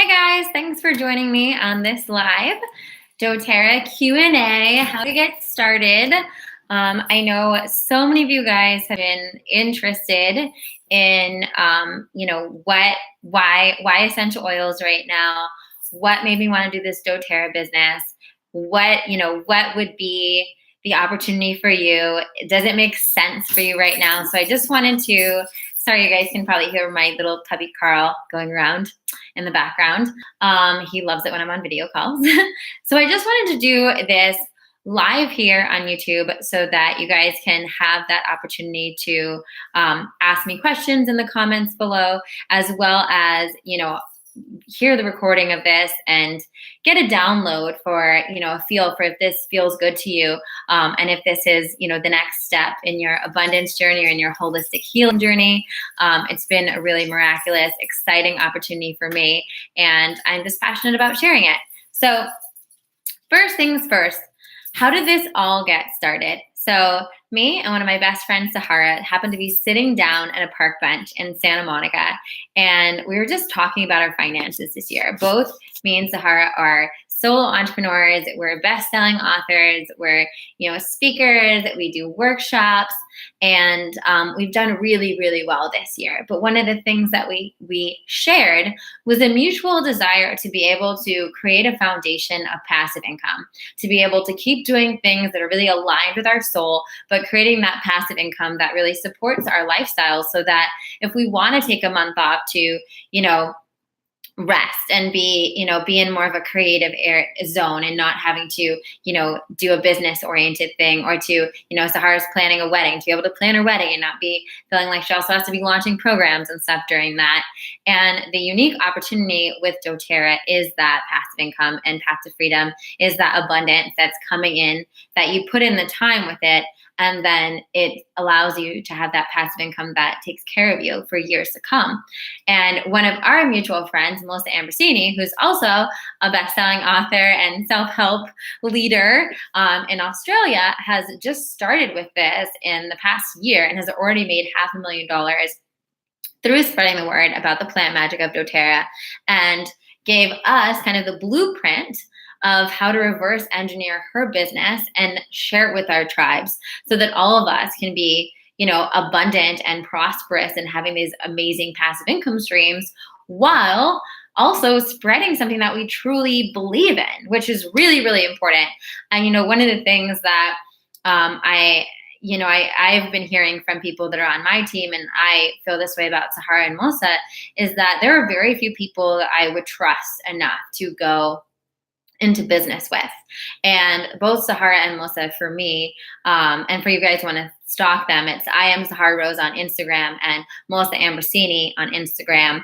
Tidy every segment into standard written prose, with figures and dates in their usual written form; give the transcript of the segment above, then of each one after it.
Hi guys, thanks for joining me on this live doTerra Q&A, how to get started. I know so many of you guys have been interested in, why essential oils right now, what made me want to do this doTerra business, what would be the opportunity for you? Does it make sense for you right now? So I just wanted to, sorry, you guys can probably hear my little puppy Carl going around in the background. He loves it when I'm on video calls. So I just wanted to do this live here on YouTube so that you guys can have that opportunity to ask me questions in the comments below, as well as, hear the recording of this and get a download for, a feel for if this feels good to you. And if this is, the next step in your abundance journey or in your holistic healing journey. It's been a really miraculous, exciting opportunity for me. And I'm just passionate about sharing it. So first things first, how did this all get started? So me and one of my best friends, Sahara, happened to be sitting down at a park bench in Santa Monica, and we were just talking about our finances this year. Both me and Sahara are solo entrepreneurs. We're best-selling authors. We're, speakers. We do workshops, and we've done really, really well this year. But one of the things that we shared was a mutual desire to be able to create a foundation of passive income, to be able to keep doing things that are really aligned with our soul, but creating that passive income that really supports our lifestyle, so that if we want to take a month off to, rest and be in more of a creative zone and not having to, do a business oriented thing, or to, Sahara's planning a wedding, to be able to plan her wedding and not be feeling like she also has to be launching programs and stuff during that. And the unique opportunity with doTerra is that passive income and passive freedom, is that abundance that's coming in, that you put in the time with it, and then it allows you to have that passive income that takes care of you for years to come. And one of our mutual friends, Melissa Ambrosini, who's also a best-selling author and self-help leader in Australia, has just started with this in the past year and has already made $500,000 through spreading the word about the plant magic of doTerra, and gave us kind of the blueprint of how to reverse engineer her business and share it with our tribes, so that all of us can be, abundant and prosperous and having these amazing passive income streams, while also spreading something that we truly believe in, which is really, really important. And, one of the things that I've been hearing from people that are on my team, and I feel this way about Sahara and Melissa, is that there are very few people that I would trust enough to go into business with. And both Sahara and Melissa, for me, and for you guys who want to stalk them, it's I am Sahara Rose on Instagram and Melissa Ambrosini on Instagram.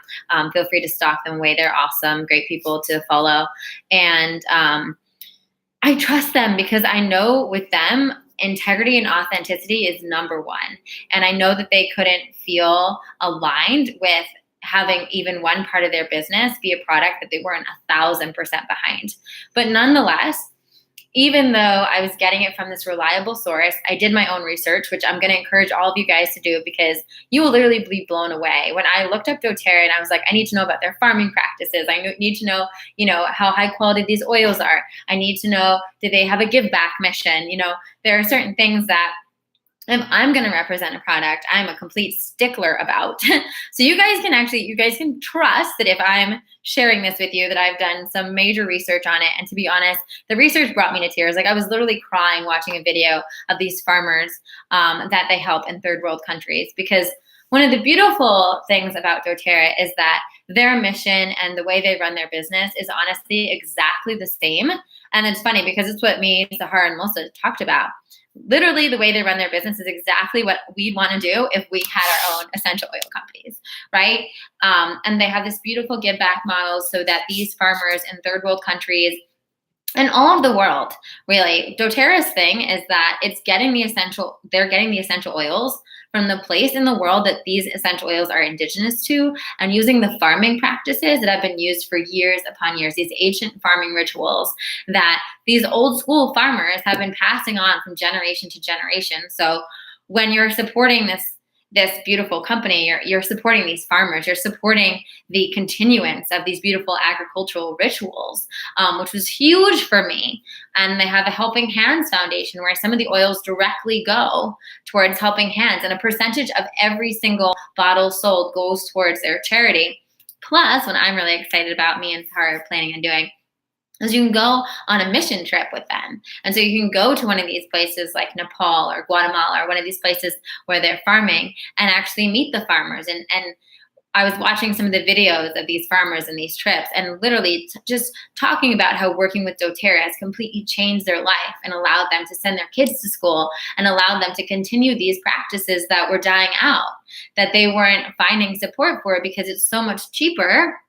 Feel free to stalk them away. They're awesome, great people to follow. And I trust them because I know with them, integrity and authenticity is number one. And I know that they couldn't feel aligned with having even one part of their business be a product that they weren't 1,000% behind. But nonetheless, even though I was getting it from this reliable source, I did my own research, which I'm going to encourage all of you guys to do, because you will literally be blown away. When I looked up doTerra and I was like, I need to know about their farming practices. I need to know, how high quality these oils are. I need to know, do they have a give back mission? There are certain things that if I'm going to represent a product, I'm a complete stickler about. So you guys can trust that if I'm sharing this with you, that I've done some major research on it. And to be honest, the research brought me to tears. Like, I was literally crying watching a video of these farmers that they help in third world countries, because one of the beautiful things about doTerra is that their mission and the way they run their business is honestly exactly the same. And it's funny because it's what me, Sahara, and Melissa talked about. Literally, the way they run their business is exactly what we'd want to do if we had our own essential oil companies, right? And they have this beautiful give back model, so that these farmers in third world countries and all of the world, really, doTerra's thing is that they're getting the essential oils from the place in the world that these essential oils are indigenous to, and using the farming practices that have been used for years upon years, these ancient farming rituals that these old school farmers have been passing on from generation to generation. So when you're supporting this this beautiful company, you're supporting these farmers, you're supporting the continuance of these beautiful agricultural rituals, which was huge for me. And they have a Helping Hands Foundation where some of the oils directly go towards Helping Hands, and a percentage of every single bottle sold goes towards their charity. Plus, what I'm really excited about, me and Sahara are planning on doing, is you can go on a mission trip with them. And so you can go to one of these places like Nepal or Guatemala or one of these places where they're farming and actually meet the farmers. And I was watching some of the videos of these farmers in these trips, and literally just talking about how working with doTERRA has completely changed their life and allowed them to send their kids to school and allowed them to continue these practices that were dying out, that they weren't finding support for because it's so much cheaper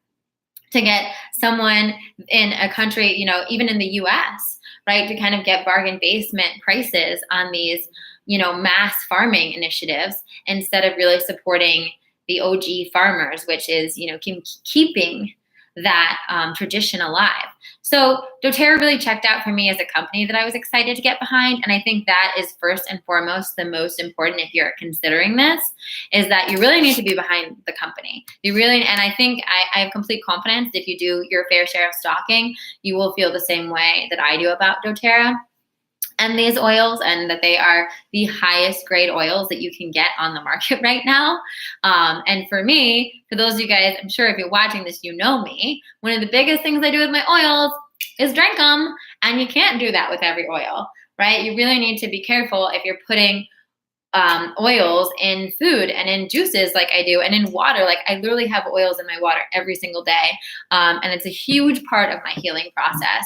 to get someone in a country, even in the US, right, to kind of get bargain basement prices on these, mass farming initiatives instead of really supporting the OG farmers, which is, keeping that tradition alive. So doTERRA really checked out for me as a company that I was excited to get behind. And I think that is first and foremost the most important if you're considering this, is that you really need to be behind the company. And I think I have complete confidence if you do your fair share of stalking, you will feel the same way that I do about doTERRA and these oils, and that they are the highest grade oils that you can get on the market right now. And for me, for those of you guys, I'm sure if you're watching this, you know me, one of the biggest things I do with my oils is drink them. And you can't do that with every oil, right? You really need to be careful if you're putting oils in food and in juices like I do, and in water. Like I literally have oils in my water every single day. And it's a huge part of my healing process.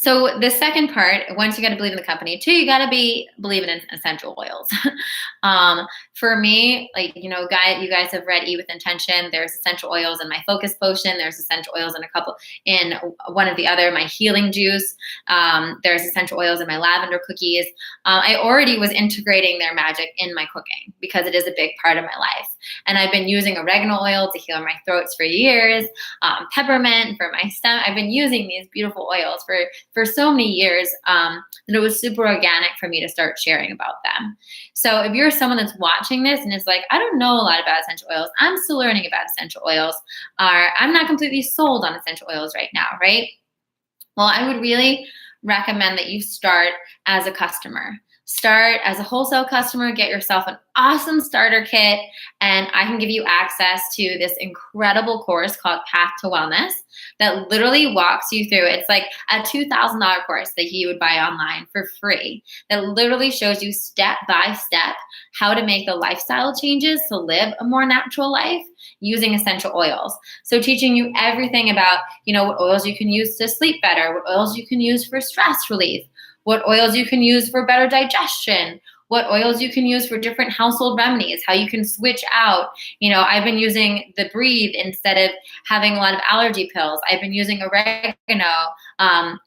So the second part, once you got to believe in the company, two, you got to believe in essential oils. For me, you guys have read Eat with Intention. There's essential oils in my Focus Potion. There's essential oils in one of the other, my healing juice. There's essential oils in my lavender cookies. I already was integrating their magic in my cooking because it is a big part of my life. And I've been using oregano oil to heal my throats for years, peppermint for my stomach. I've been using these beautiful oils for so many years that it was super organic for me to start sharing about them. So if you're someone that's watching this and is like, I don't know a lot about essential oils, I'm still learning about essential oils, or I'm not completely sold on essential oils right now, right? Well, I would really recommend that you start as a customer. Start as a wholesale customer, get yourself an awesome starter kit, and I can give you access to this incredible course called Path to Wellness that literally walks you through. It's like a $2,000 course that you would buy online for free that literally shows you step by step how to make the lifestyle changes to live a more natural life using essential oils. So teaching you everything about, what oils you can use to sleep better, what oils you can use for stress relief, what oils you can use for better digestion, what oils you can use for different household remedies, how you can switch out. I've been using the Breathe instead of having a lot of allergy pills. I've been using oregano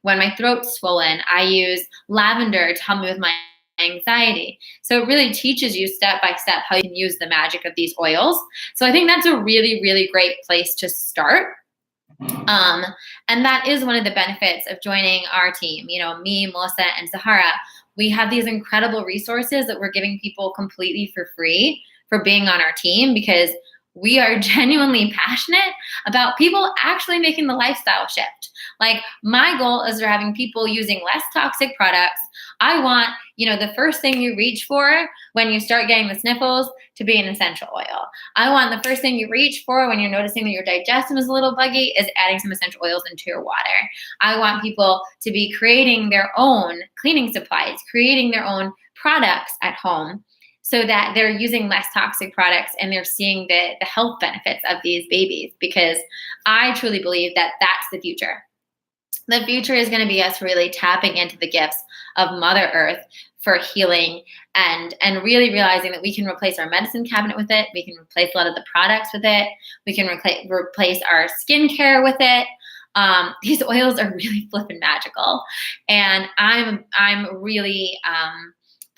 when my throat's swollen. I use lavender to help me with my anxiety. So it really teaches you step by step how you can use the magic of these oils. So I think that's a really, really great place to start. And that is one of the benefits of joining our team. Me, Melissa, and Sahara, we have these incredible resources that we're giving people completely for free for being on our team, because we are genuinely passionate about people actually making the lifestyle shift. Like, my goal is we're having people using less toxic products. I want, the first thing you reach for when you start getting the sniffles to be an essential oil. I want the first thing you reach for when you're noticing that your digestion is a little buggy is adding some essential oils into your water. I want people to be creating their own cleaning supplies, creating their own products at home, so that they're using less toxic products and they're seeing the health benefits of these babies, because I truly believe that that's the future. The future is going to be us really tapping into the gifts of Mother Earth for healing, and really realizing that we can replace our medicine cabinet with it. We can replace a lot of the products with it. We can replace our skincare with it. These oils are really flippin' magical. And I'm really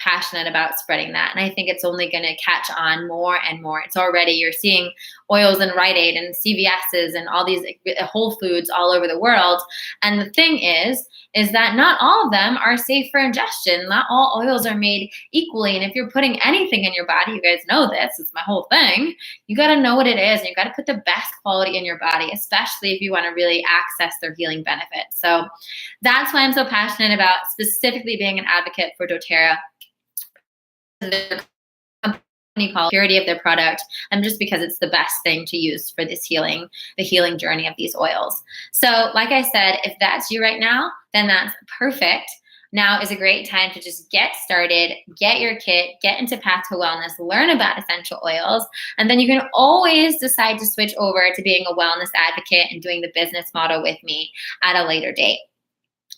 passionate about spreading that. And I think it's only going to catch on more and more. It's already, you're seeing oils in Rite Aid and CVS's and all these Whole Foods all over the world. And the thing is that not all of them are safe for ingestion. Not all oils are made equally. And if you're putting anything in your body, you guys know this, it's my whole thing. You got to know what it is, and you got to put the best quality in your body, especially if you want to really access their healing benefits. So that's why I'm so passionate about specifically being an advocate for doTerra, their company called purity of their product, and just because it's the best thing to use for this healing, the healing journey of these oils. So like I said, if that's you right now, then that's perfect. Now is a great time to just get started, get your kit, get into Path to Wellness, learn about essential oils, and then you can always decide to switch over to being a wellness advocate and doing the business model with me at a later date.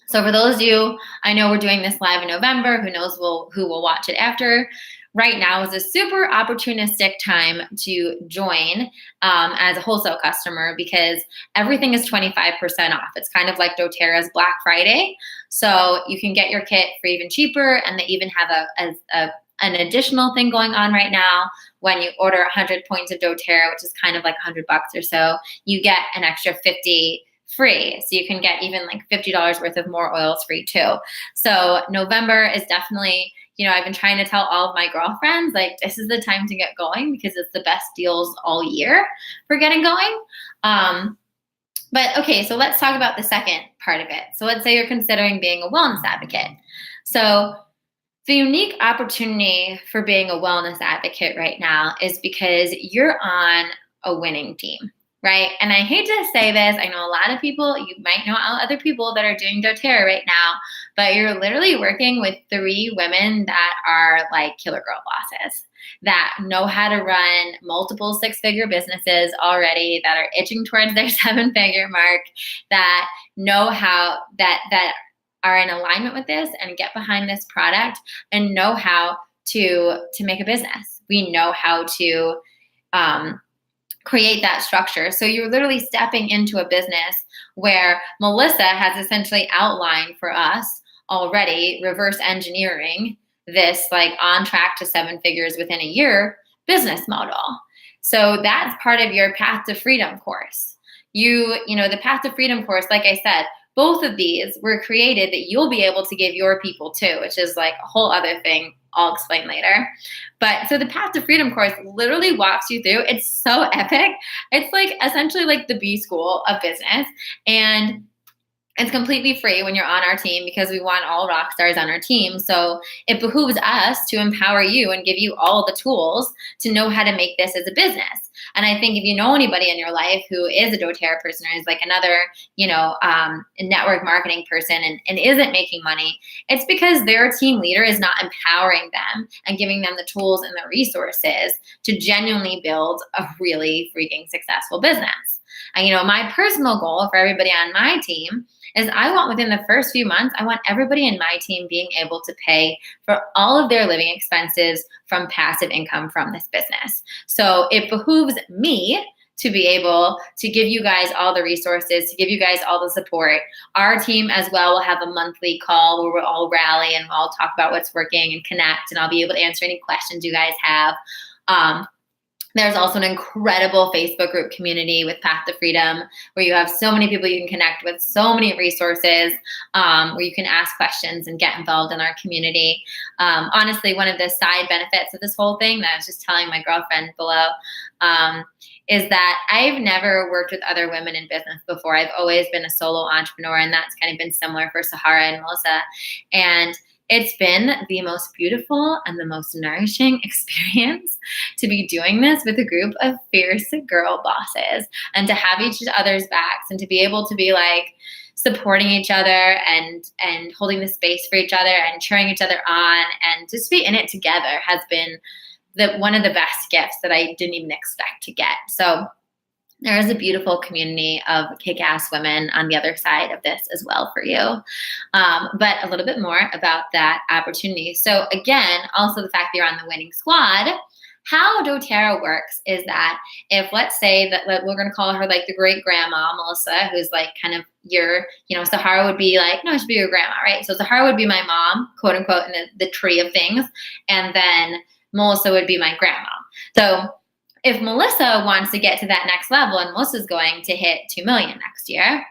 So for those of you, I know we're doing this live in November, who knows who will watch it after. Right now is a super opportunistic time to join as a wholesale customer, because everything is 25% off. It's kind of like doTerra's Black Friday. So you can get your kit for even cheaper, and they even have an additional thing going on right now. When you order 100 points of doTerra, which is kind of like $100 or so, you get an extra 50 free. So you can get even like $50 worth of more oils free too. So November is definitely, I've been trying to tell all of my girlfriends, like, this is the time to get going because it's the best deals all year for getting going. But okay, so let's talk about the second part of it. So let's say you're considering being a wellness advocate. So the unique opportunity for being a wellness advocate right now is because you're on a winning team, right? And I hate to say this, I know a lot of people, you might know other people that are doing doTerra right now, but you're literally working with 3 women that are like killer girl bosses, that know how to run multiple 6-figure businesses already, that are itching towards their 7-figure mark, that know how, that are in alignment with this and get behind this product and know how to make a business. We know how to create that structure. So you're literally stepping into a business where Melissa has essentially outlined for us already, reverse engineering this like on track to 7 figures within a year business model. So that's part of your Path to Freedom course. The Path to Freedom course, like I said, both of these were created that you'll be able to give your people too, which is like a whole other thing I'll explain later. But so the Path to Freedom course literally walks you through. It's so epic. It's like essentially like the B school of business. And it's completely free when you're on our team because we want all rock stars on our team. So it behooves us to empower you and give you all the tools to know how to make this as a business. And I think if you know anybody in your life who is a doTerra person or is like another, network marketing person and isn't making money, it's because their team leader is not empowering them and giving them the tools and the resources to genuinely build a really freaking successful business. And, my personal goal for everybody on my team is I want within the first few months, I want everybody in my team being able to pay for all of their living expenses from passive income from this business. So it behooves me to be able to give you guys all the resources, to give you guys all the support. Our team as well will have a monthly call where we'll all rally and we'll all talk about what's working and connect, and I'll be able to answer any questions you guys have. There's also an incredible Facebook group community with Path to Freedom where you have so many people you can connect with, so many resources where you can ask questions and get involved in our community. Honestly, one of the side benefits of this whole thing that I was just telling my girlfriend below is that I've never worked with other women in business before. I've always been a solo entrepreneur, and that's kind of been similar for Sahara and Melissa. And it's been the most beautiful and the most nourishing experience to be doing this with a group of fierce girl bosses and to have each other's backs and to be able to be like supporting each other and holding the space for each other and cheering each other on and just be in it together has been one of the best gifts that I didn't even expect to get. So there is a beautiful community of kick-ass women on the other side of this as well for you. But a little bit more about that opportunity. So again, also the fact that you're on the winning squad how doTerra works is that if, let's say that we're going to call her like the great grandma, Melissa, who's like kind of your, Sahara would be like, no, she'd be your grandma, right? So Sahara would be my mom, quote unquote, in the tree of things. And then Melissa would be my grandma. So if Melissa wants to get to that next level, and Melissa's going to hit 2 million next year,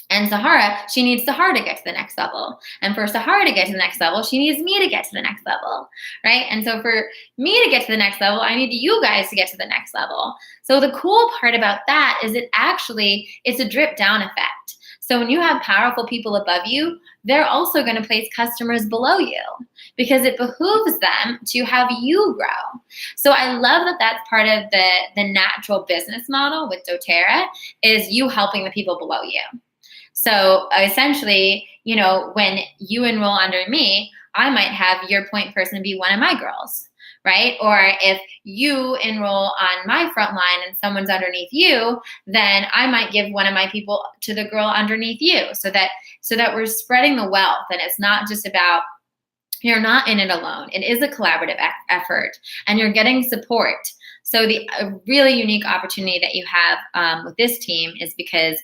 and Sahara, she needs Sahara to get to the next level. And for Sahara to get to the next level, she needs me to get to the next level, right? And so for me to get to the next level, I need you guys to get to the next level. So the cool part about that is it's a drip down effect. So when you have powerful people above you, they're also going to place customers below you because it behooves them to have you grow. So I love that that's part of the natural business model with doTerra is you helping the people below you. So essentially, when you enroll under me, I might have your point person be one of my girls, right? Or if you enroll on my front line and someone's underneath you, then I might give one of my people to the girl underneath you so that we're spreading the wealth. And it's not just about, you're not in it alone. It is a collaborative effort and you're getting support. So the really unique opportunity that you have with this team is because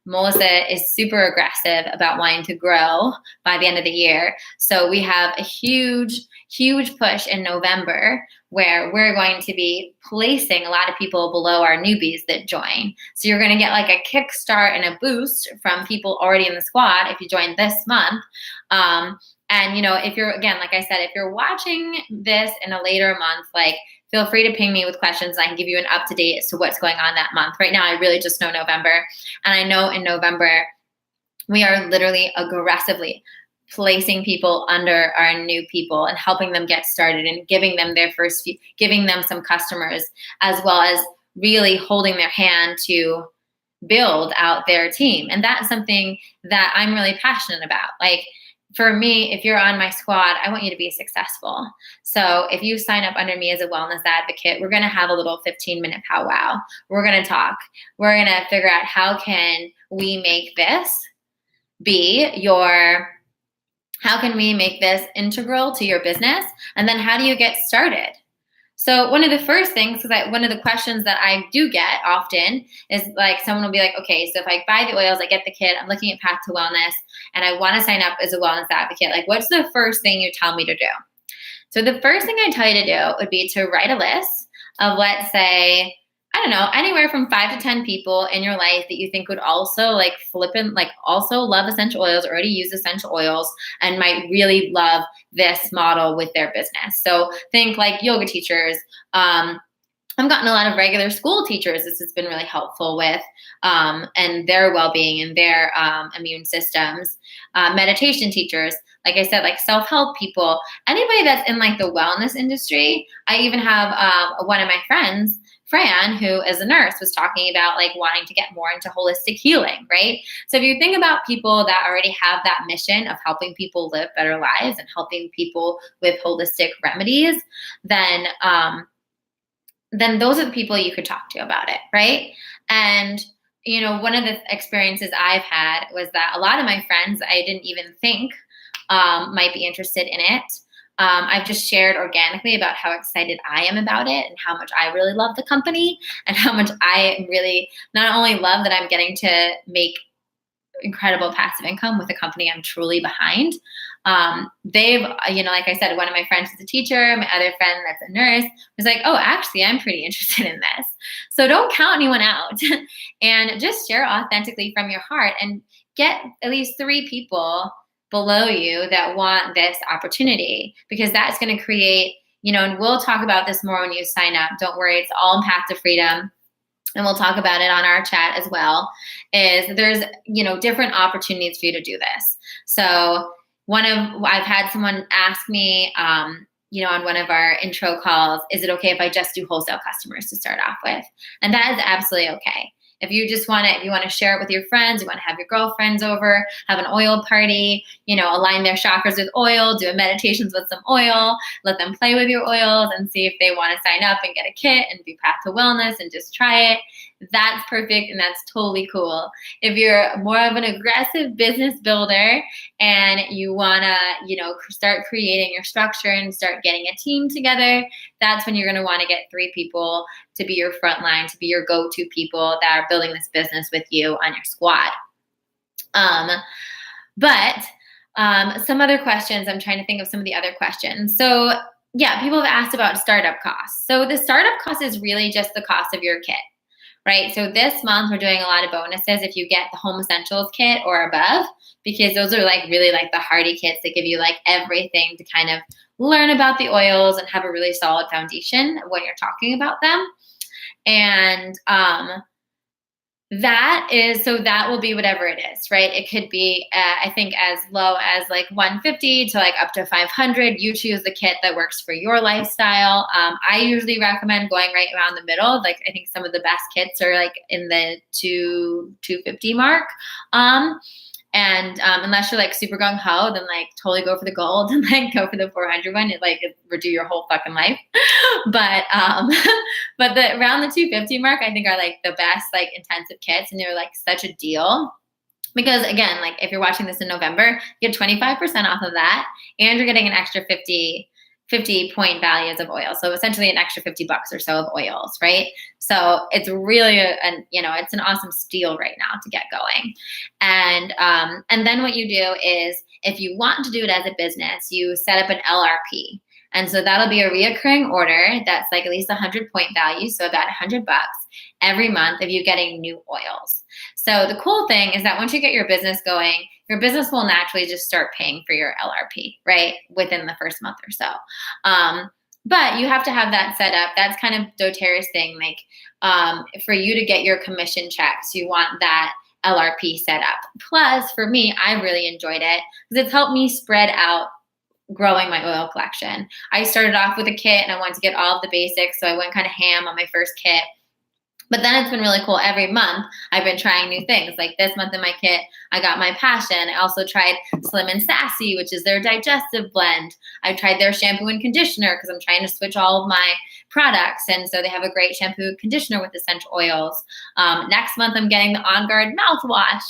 Melissa is super aggressive about wanting to grow by the end of the year. So we have a huge, huge push in November where we're going to be placing a lot of people below our newbies that join. So you're going to get like a kickstart and a boost from people already in the squad if you join this month. And if you're, again, like I said, if you're watching this in a later month, like feel free to ping me with questions. I can give you an up-to-date as to what's going on that month. Right now, I really just know November. And I know in November, we are literally aggressively placing people under our new people and helping them get started and giving them giving them some customers, as well as really holding their hand to build out their team. And that's something that I'm really passionate about. Like, for me, if you're on my squad, I want you to be successful. So if you sign up under me as a wellness advocate, we're going to have a little 15-minute powwow. We're going to talk. We're going to figure out how can we make this how can we make this integral to your business? And then how do you get started? So one of the first things, one of the questions that I do get often is like, someone will be like, okay, so if I buy the oils, I get the kit, I'm looking at Path to Wellness, and I want to sign up as a wellness advocate. Like, what's the first thing you tell me to do? So the first thing I tell you to do would be to write a list of, let's say, I don't know, anywhere from 5 to 10 people in your life that you think would also also love essential oils, already use essential oils, and might really love this model with their business. So think like yoga teachers. I've gotten a lot of regular school teachers. This has been really helpful with and their well-being and their immune systems. Meditation teachers, like I said, like self-help people, anybody that's in like the wellness industry. I even have one of my friends, Fran, who is a nurse, was talking about like wanting to get more into holistic healing, right? So if you think about people that already have that mission of helping people live better lives and helping people with holistic remedies, then those are the people you could talk to about it, right? And one of the experiences I've had was that a lot of my friends I didn't even think might be interested in it. I've just shared organically about how excited I am about it and how much I really love the company and how much I really not only love that I'm getting to make incredible passive income with a company I'm truly behind. They've, like I said, one of my friends is a teacher, my other friend that's a nurse was like, oh, actually, I'm pretty interested in this. So don't count anyone out and just share authentically from your heart and get at least 3 people below you that want this opportunity, because that's going to create, and we'll talk about this more when you sign up. Don't worry, it's all in Path to Freedom. And we'll talk about it on our chat as well, is there's, different opportunities for you to do this. So I've had someone ask me, on one of our intro calls, is it okay if I just do wholesale customers to start off with? And that is absolutely okay. If you just want to, if you want to share it with your friends, you want to have your girlfriends over, have an oil party, align their chakras with oil, do a meditations with some oil, let them play with your oils and see if they want to sign up and get a kit and do Path to Wellness and just try it, that's perfect and that's totally cool. If you're more of an aggressive business builder and you want to, start creating your structure and start getting a team together, that's when you're going to want to get 3 people to be your front line, to be your go-to people that are building this business with you on your squad. But some other questions, I'm trying to think of some of the other questions. So yeah, people have asked about startup costs. So the startup cost is really just the cost of your kit, right? So this month we're doing a lot of bonuses if you get the home essentials kit or above, because those are like really like the hardy kits that give you like everything to kind of learn about the oils and have a really solid foundation when you're talking about them. And that will be whatever it is, right? It could be, I think, as low as like 150 to like up to 500. You choose the kit that works for your lifestyle. I usually recommend going right around the middle. Like I think some of the best kits are like in the 250 mark. And unless you're like super gung ho, then like totally go for the gold and like go for the 400 one. It would do your whole fucking life. But around the 250 mark, I think are like the best like intensive kits, and they're like such a deal. Because again, like if you're watching this in November, you get 25% off of that, and you're getting an extra 50 point values of oil. So essentially an extra $50 or so of oils, right? So it's really it's an awesome steal right now to get going. And then what you do is if you want to do it as a business, you set up an LRP. And so that'll be a reoccurring order that's like at least 100 point value. So about $100 every month of you getting new oils. So the cool thing is that once you get your business going, your business will naturally just start paying for your LRP, right? Within the first month or so. But you have to have that set up. That's kind of doTerra's thing. Like for you to get your commission checks, you want that LRP set up. Plus for me, I really enjoyed it because it's helped me spread out growing my oil collection. I started off with a kit and I wanted to get all of the basics. So I went kind of ham on my first kit. But then it's been really cool. Every month, I've been trying new things. Like this month in my kit, I got my Passion. I also tried Slim and Sassy, which is their digestive blend. I tried their shampoo and conditioner because I'm trying to switch all of my products. And so they have a great shampoo and conditioner with essential oils. Next month, I'm getting the On Guard mouthwash.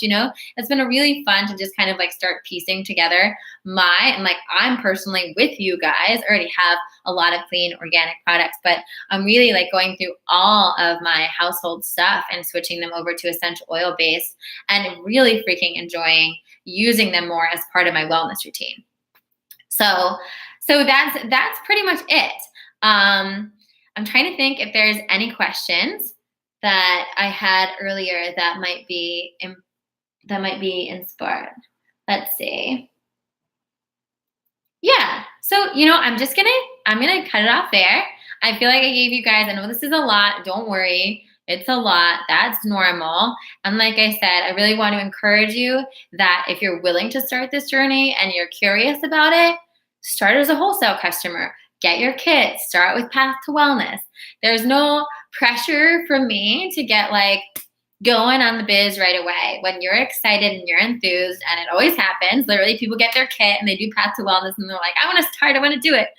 It's been a really fun to just kind of like start piecing together I'm personally with you guys, already have a lot of clean organic products, but I'm really like going through all of my household stuff and switching them over to essential oil based and really freaking enjoying using them more as part of my wellness routine. So that's pretty much it. I'm trying to think if there's any questions that I had earlier that might be inspired. Let's see. Yeah. So, I'm going to cut it off there. I feel like I gave you guys, I know this is a lot. Don't worry. It's a lot. That's normal. And like I said, I really want to encourage you that if you're willing to start this journey and you're curious about it, start as a wholesale customer. Get your kit. Start with Path to Wellness. There's no pressure from me to get like going on the biz right away. When you're excited and you're enthused, and it always happens, literally people get their kit and they do Path to Wellness and they're like, I want to start, I want to do it.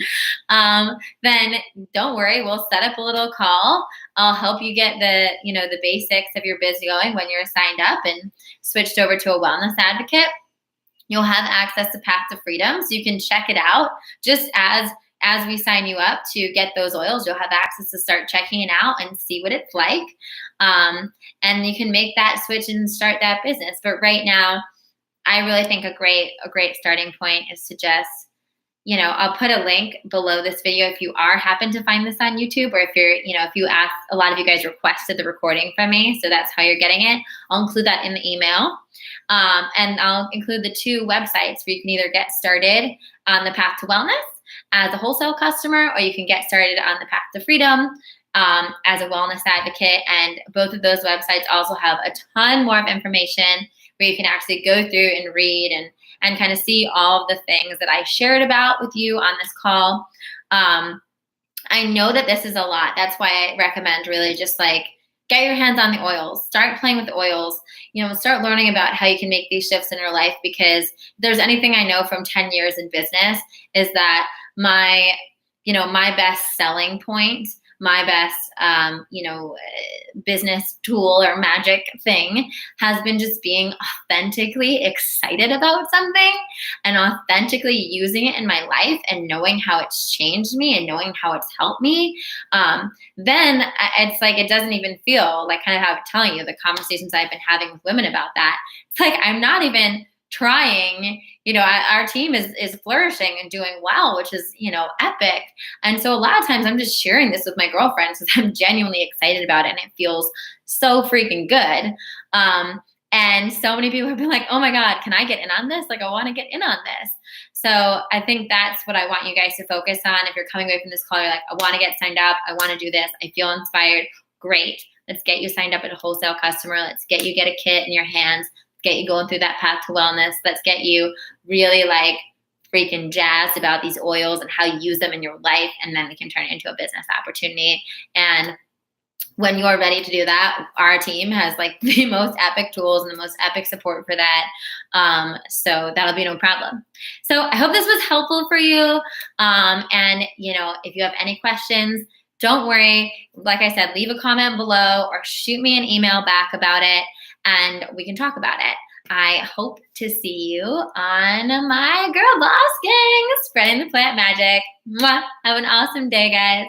Then don't worry, we'll set up a little call. I'll help you get the basics of your biz going when you're signed up and switched over to a wellness advocate. You'll have access to Path to Freedom, so you can check it out just as we sign you up to get those oils. You'll have access to start checking it out and see what it's like. And you can make that switch and start that business. But right now, I really think a great starting point is to just, I'll put a link below this video if you happen to find this on YouTube, or if you ask, a lot of you guys requested the recording from me, so that's how you're getting it. I'll include that in the email. And I'll include the 2 websites where you can either get started on the Path to Wellness as a wholesale customer, or you can get started on the Path to Freedom as a wellness advocate. And both of those websites also have a ton more of information where you can actually go through and read and kind of see all of the things that I shared about with you on this call. I know that this is a lot. That's why I recommend really just like get your hands on the oils, start playing with the oils, start learning about how you can make these shifts in your life, because if there's anything I know from 10 years in business is that my best selling point my best, business tool or magic thing has been just being authentically excited about something and authentically using it in my life and knowing how it's changed me and knowing how it's helped me. Then it's like, it doesn't even feel like, kind of how I'm telling you, the conversations I've been having with women about that. It's like, I'm not even trying, our team is flourishing and doing well, which is, epic. And so a lot of times I'm just sharing this with my girlfriends because I'm genuinely excited about it and it feels so freaking good. And so many people have been like, oh my God, can I get in on this? Like, I want to get in on this. So I think that's what I want you guys to focus on. If you're coming away from this call, you're like, I want to get signed up. I want to do this. I feel inspired. Great. Let's get you signed up as a wholesale customer. Let's get a kit in your hands. Get you going through that path to wellness. Let's get you really like freaking jazzed about these oils and how you use them in your life. And then we can turn it into a business opportunity. And when you're ready to do that, our team has like the most epic tools and the most epic support for that. So that'll be no problem. So I hope this was helpful for you. And if you have any questions, don't worry. Like I said, leave a comment below or shoot me an email back about it and we can talk about it. I hope to see you on my Girl Boss Gang, spreading the plant magic. Mwah. Have an awesome day, guys.